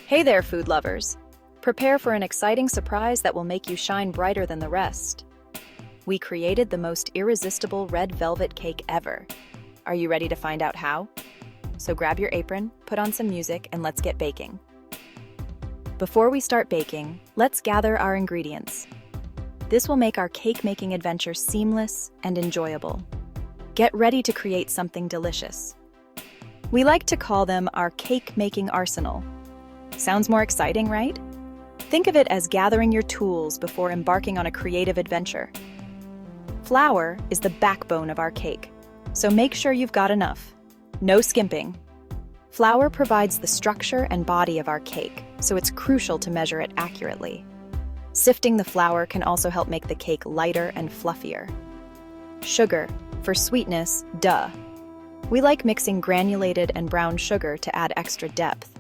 Hey there, food lovers! Prepare for an exciting surprise that will make you shine brighter than the rest. We created the most irresistible red velvet cake ever. Are you ready to find out how? So grab your apron, put on some music, and let's get baking. Before we start baking, let's gather our ingredients. This will make our cake-making adventure seamless and enjoyable. Get ready to create something delicious. We like to call them our cake-making arsenal. Sounds more exciting, right? Think of it as gathering your tools before embarking on a creative adventure. Flour is the backbone of our cake, so make sure you've got enough. No skimping. Flour provides the structure and body of our cake, so it's crucial to measure it accurately. Sifting the flour can also help make the cake lighter and fluffier. Sugar, for sweetness, duh. We like mixing granulated and brown sugar to add extra depth.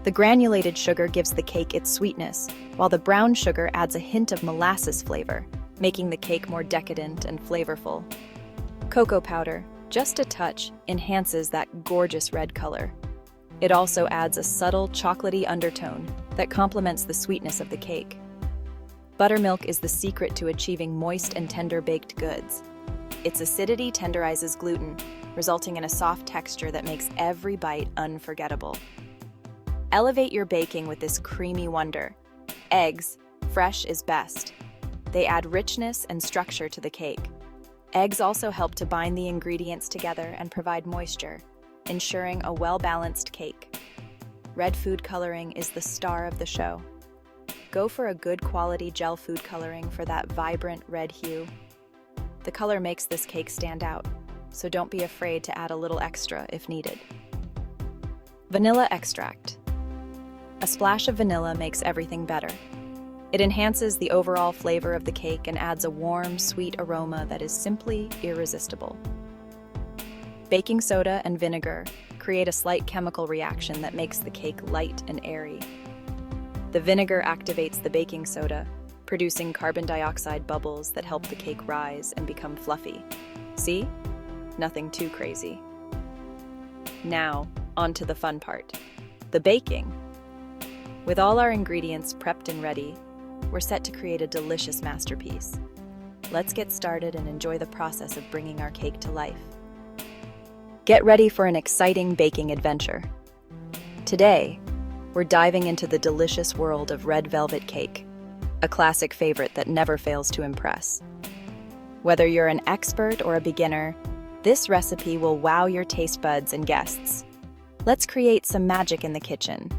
The granulated sugar gives the cake its sweetness, while the brown sugar adds a hint of molasses flavor, making the cake more decadent and flavorful. Cocoa powder, just a touch, enhances that gorgeous red color. It also adds a subtle chocolatey undertone that complements the sweetness of the cake. Buttermilk is the secret to achieving moist and tender baked goods. Its acidity tenderizes gluten, resulting in a soft texture that makes every bite unforgettable. Elevate your baking with this creamy wonder. Eggs, fresh is best. They add richness and structure to the cake. Eggs also help to bind the ingredients together and provide moisture, ensuring a well-balanced cake. Red food coloring is the star of the show. Go for a good quality gel food coloring for that vibrant red hue. The color makes this cake stand out, so don't be afraid to add a little extra if needed. Vanilla extract. A splash of vanilla makes everything better. It enhances the overall flavor of the cake and adds a warm, sweet aroma that is simply irresistible. Baking soda and vinegar create a slight chemical reaction that makes the cake light and airy. The vinegar activates the baking soda, producing carbon dioxide bubbles that help the cake rise and become fluffy. See? Nothing too crazy. Now, on to the fun part, the baking. With all our ingredients prepped and ready, we're set to create a delicious masterpiece. Let's get started and enjoy the process of bringing our cake to life. Get ready for an exciting baking adventure. Today, we're diving into the delicious world of red velvet cake, a classic favorite that never fails to impress. Whether you're an expert or a beginner, this recipe will wow your taste buds and guests. Let's create some magic in the kitchen.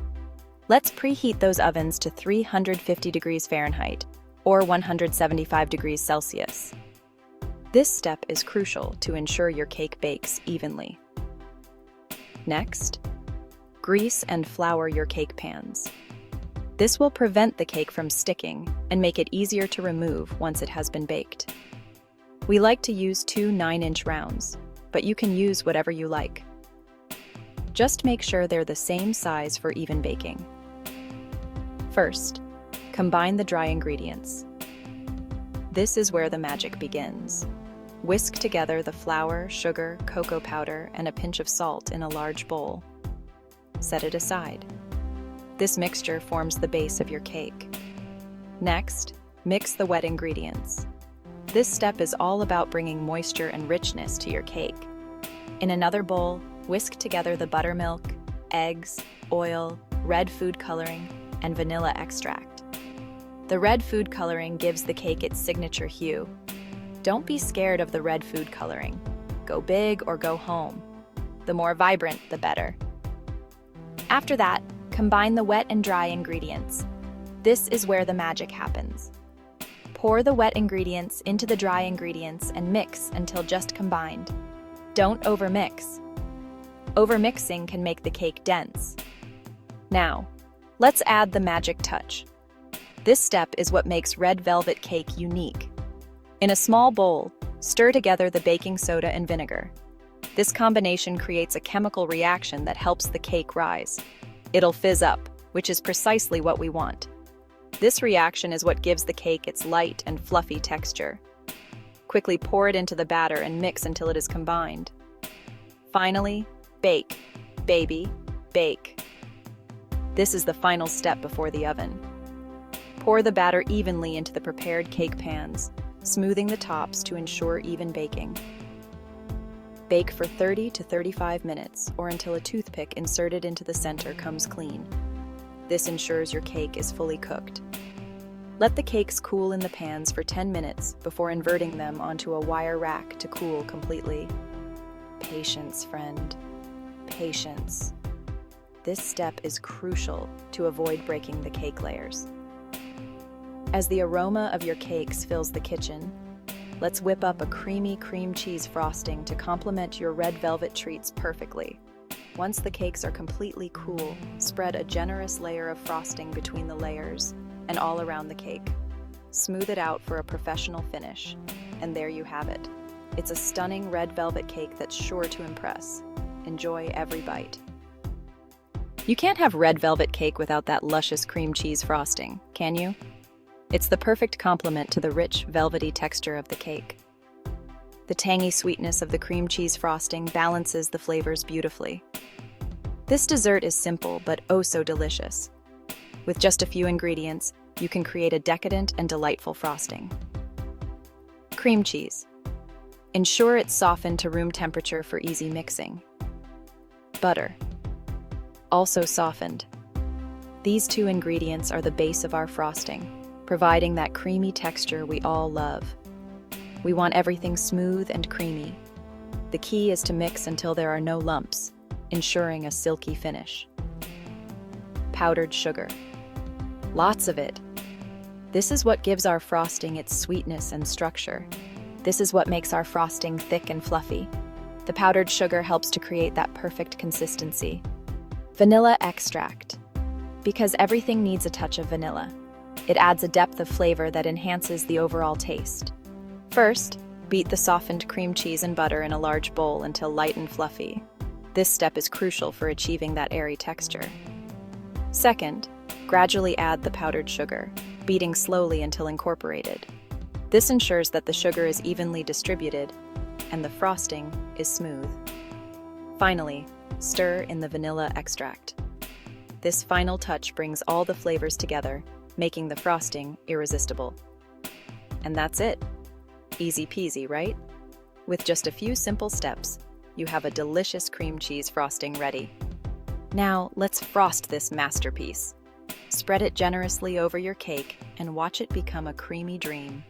Let's preheat those ovens to 350 degrees Fahrenheit, or 175 degrees Celsius. This step is crucial to ensure your cake bakes evenly. Next, grease and flour your cake pans. This will prevent the cake from sticking and make it easier to remove once it has been baked. We like to use 2 9-inch rounds, but you can use whatever you like. Just make sure they're the same size for even baking. First, combine the dry ingredients. This is where the magic begins. Whisk together the flour, sugar, cocoa powder, and a pinch of salt in a large bowl. Set it aside. This mixture forms the base of your cake. Next, mix the wet ingredients. This step is all about bringing moisture and richness to your cake. In another bowl, whisk together the buttermilk, eggs, oil, red food coloring, and vanilla extract. The red food coloring gives the cake its signature hue. Don't be scared of the red food coloring. Go big or go home. The more vibrant, the better. After that, combine the wet and dry ingredients. This is where the magic happens. Pour the wet ingredients into the dry ingredients and mix until just combined. Don't overmix. Overmixing can make the cake dense. Now, let's add the magic touch. This step is what makes red velvet cake unique. In a small bowl, stir together the baking soda and vinegar. This combination creates a chemical reaction that helps the cake rise. It'll fizz up, which is precisely what we want. This reaction is what gives the cake its light and fluffy texture. Quickly pour it into the batter and mix until it is combined. Finally, bake, baby, bake. This is the final step before the oven. Pour the batter evenly into the prepared cake pans, smoothing the tops to ensure even baking. Bake for 30 to 35 minutes or until a toothpick inserted into the center comes clean. This ensures your cake is fully cooked. Let the cakes cool in the pans for 10 minutes before inverting them onto a wire rack to cool completely. Patience, friend. Patience. This step is crucial to avoid breaking the cake layers. As the aroma of your cakes fills the kitchen, let's whip up a creamy cream cheese frosting to complement your red velvet treats perfectly. Once the cakes are completely cool, spread a generous layer of frosting between the layers and all around the cake. Smooth it out for a professional finish, and there you have it. It's a stunning red velvet cake that's sure to impress. Enjoy every bite. You can't have red velvet cake without that luscious cream cheese frosting, can you? It's the perfect complement to the rich, velvety texture of the cake. The tangy sweetness of the cream cheese frosting balances the flavors beautifully. This dessert is simple but oh so delicious. With just a few ingredients, you can create a decadent and delightful frosting. Cream cheese. Ensure it's softened to room temperature for easy mixing. Butter. Also softened. These two ingredients are the base of our frosting, providing that creamy texture we all love. We want everything smooth and creamy. The key is to mix until there are no lumps, ensuring a silky finish. Powdered sugar. Lots of it. This is what gives our frosting its sweetness and structure. This is what makes our frosting thick and fluffy. The powdered sugar helps to create that perfect consistency. Vanilla extract. Because everything needs a touch of vanilla. It adds a depth of flavor that enhances the overall taste. First, beat the softened cream cheese and butter in a large bowl until light and fluffy. This step is crucial for achieving that airy texture. Second, gradually add the powdered sugar, beating slowly until incorporated. This ensures that the sugar is evenly distributed and the frosting is smooth. Finally, stir in the vanilla extract. This final touch brings all the flavors together, making the frosting irresistible. And that's it. Easy peasy, right? With just a few simple steps, you have a delicious cream cheese frosting ready. Now, let's frost this masterpiece. Spread it generously over your cake and watch it become a creamy dream.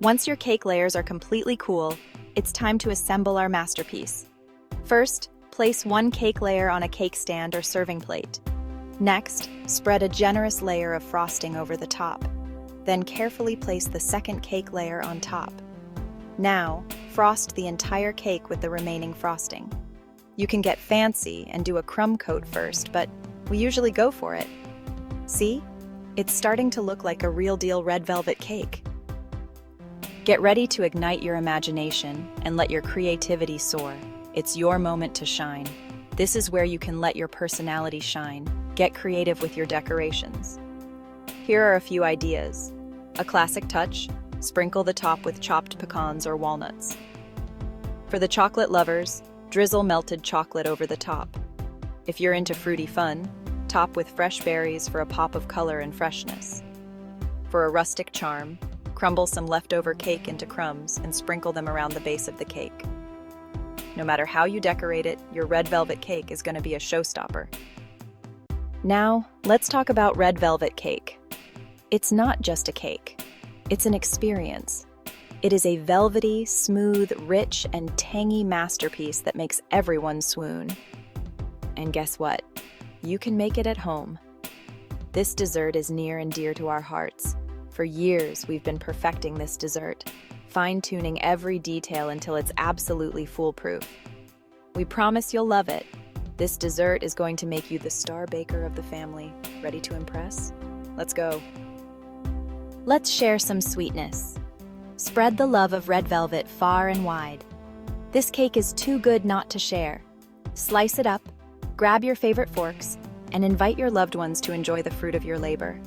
Once your cake layers are completely cool, it's time to assemble our masterpiece. First, place one cake layer on a cake stand or serving plate. Next, spread a generous layer of frosting over the top. Then carefully place the second cake layer on top. Now, frost the entire cake with the remaining frosting. You can get fancy and do a crumb coat first, but we usually go for it. See? It's starting to look like a real deal red velvet cake. Get ready to ignite your imagination and let your creativity soar. It's your moment to shine. This is where you can let your personality shine. Get creative with your decorations. Here are a few ideas. A classic touch, sprinkle the top with chopped pecans or walnuts. For the chocolate lovers, drizzle melted chocolate over the top. If you're into fruity fun, top with fresh berries for a pop of color and freshness. For a rustic charm, crumble some leftover cake into crumbs and sprinkle them around the base of the cake. No matter how you decorate it, your red velvet cake is going to be a showstopper. Now, let's talk about red velvet cake. It's not just a cake. It's an experience. It is a velvety, smooth, rich, and tangy masterpiece that makes everyone swoon. And guess what? You can make it at home. This dessert is near and dear to our hearts. For years, we've been perfecting this dessert, fine-tuning every detail until it's absolutely foolproof. We promise you'll love it. This dessert is going to make you the star baker of the family. Ready to impress? Let's go. Let's share some sweetness. Spread the love of red velvet far and wide. This cake is too good not to share. Slice it up, grab your favorite forks, and invite your loved ones to enjoy the fruit of your labor.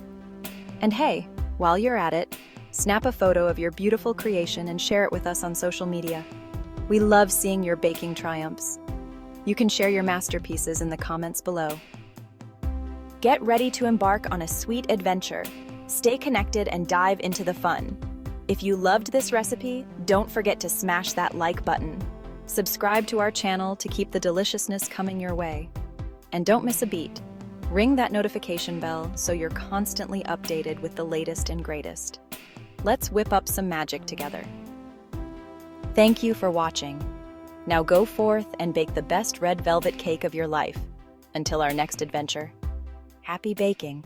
And hey, while you're at it, snap a photo of your beautiful creation and share it with us on social media. We love seeing your baking triumphs. You can share your masterpieces in the comments below. Get ready to embark on a sweet adventure. Stay connected and dive into the fun. If you loved this recipe, don't forget to smash that like button. Subscribe to our channel to keep the deliciousness coming your way. And don't miss a beat. Ring that notification bell so you're constantly updated with the latest and greatest. Let's whip up some magic together. Thank you for watching. Now go forth and bake the best red velvet cake of your life. Until our next adventure, happy baking!